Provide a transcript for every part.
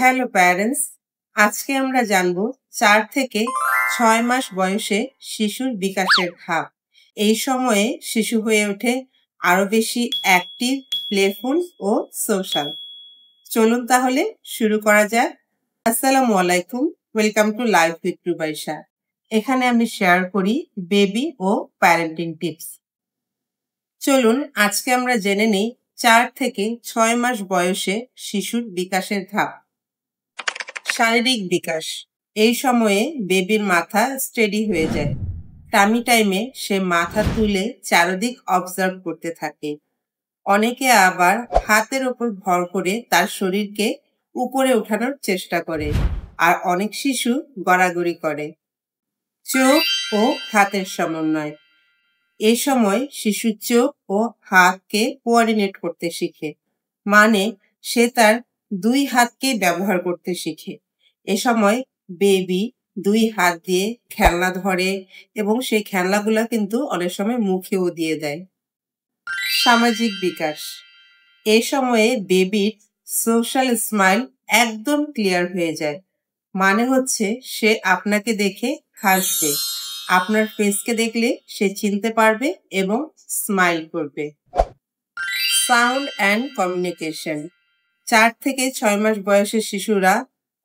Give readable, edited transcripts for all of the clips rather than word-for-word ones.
Hello parents, আজকে আমরা জানব 4 থেকে 6 মাস বয়সে শিশুর বিকাশের ধাপ। এই সময়ে শিশু হয়ে ওঠে আরো বেশি অ্যাক্টিভ, প্লেফুল ও সোশ্যাল। চলুন তাহলে শুরু করা যাক। আসসালামু আলাইকুম, ওয়েলকাম টু লাইফ উইথ রুবাইশা। এখানে আমি শেয়ার করি বেবি ও প্যারেন্টিং টিপস। চলুন আজকে আমরা জেনে নিই 4 থেকে 6 মাস বয়সে শিশুর বিকাশের ধাপ। শারীরিক বিকাশ। এই সময়ে বেবির মাথা স্টেডি হয়ে যায়। টামি টাইমে সে মাথা তুলে চারদিক অবজার্ভ করতে থাকে। অনেকে আবার হাতের ওপর ভর করে তার শরীরকে উপরে ওঠানোর চেষ্টা করে, আর অনেক শিশু গড়াগড়ি করে। চোখ ও হাতের সমন্বয়। এই সময় শিশু চোখ ও হাতকে কোঅর্ডিনেট করতে শিখে, মানে সে তার 2 হাতকে ব্যবহার করতে শিখে। এ সময় বেবি 2 হাত দিয়ে খেলনা ধরে এবং সেই খেলনাগুলো কিন্তু অনেক সময় মুখেও দিয়ে দেয়। সামাজিক বিকাশ। এই সময়ে বেবির সোশ্যাল স্মাইল একদম ক্লিয়ার হয়ে যায়, মানে হচ্ছে সে আপনাকে দেখে হাসবে, আপনার ফেসকে দেখলে সে চিনতে পারবে এবং স্মাইল করবে। Sound and communication. 4 থেকে 6 মাস বয়সের শিশুরা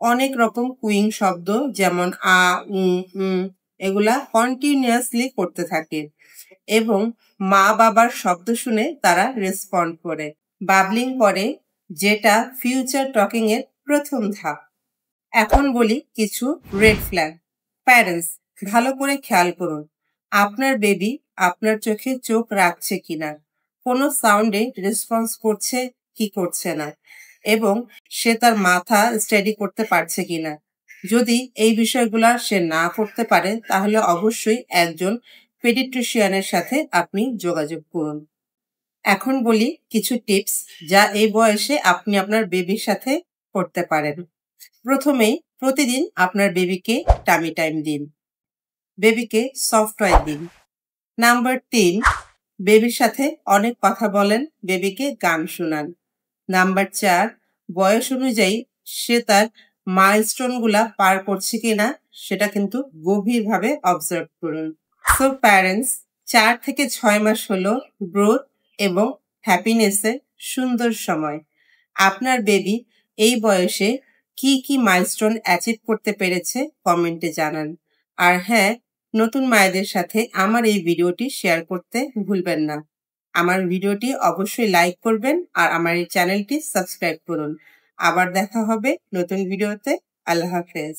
অনেক রকম কুইং শব্দ যেমন আ, এগুলা কন্টিনিউয়াসলি করতে থাকে এবং মা বাবার শব্দ শুনে তারা রেসপন্ড করে। বাবলিং করে, যেটা ফিউচার টকিং এর প্রথম ধাপ। এখন বলি কিছু রেড ফ্ল্যাগ। প্যারেন্টস, ভালো করে খেয়াল করুন আপনার বেবি আপনার চোখে চোখ রাখছে কিনা, কোনো সাউন্ডে রেসপন্স করছে কি করছে না, এবং সে তার মাথা স্টেডি করতে পারছে কিনা। যদি এই বিষয়গুলা সে না করতে পারে তাহলে অবশ্যই একজন পেডিয়াট্রিশিয়ানের সাথে আপনি যোগাযোগ করুন। এখন বলি কিছু টিপস যা এই বয়সে আপনি আপনার বেবির সাথে করতে পারেন। প্রথমেই প্রতিদিন আপনার বেবিকে টামি টাইম দিন। বেবিকে সফট টয় দিন। নাম্বার 3, বেবির সাথে অনেক কথা বলেন, বেবিকে গান শোনান। নাম্বার 4, বয়স অনুযায়ী সে তার মাইলস্টোনগুলা পার করছে কিনা সেটা কিন্তু গভীরভাবে অবজার্ভ করুন। সো প্যারেন্টস, 4 থেকে 6 মাস হলো গ্রোথ এবং হ্যাপিনেসের সুন্দর সময়। আপনার বেবি এই বয়সে কি কি মাইলস্টোন অ্যাচিভ করতে পেরেছে কমেন্টে জানান। আর হ্যাঁ, নতুন মায়েদের সাথে আমার এই ভিডিওটি শেয়ার করতে ভুলবেন না। আমার ভিডিওটি অবশ্যই লাইক করবেন আর আমার এই চ্যানেলটি সাবস্ক্রাইব করুন। আবার দেখা হবে নতুন ভিডিওতে। আল্লাহ হাফেজ।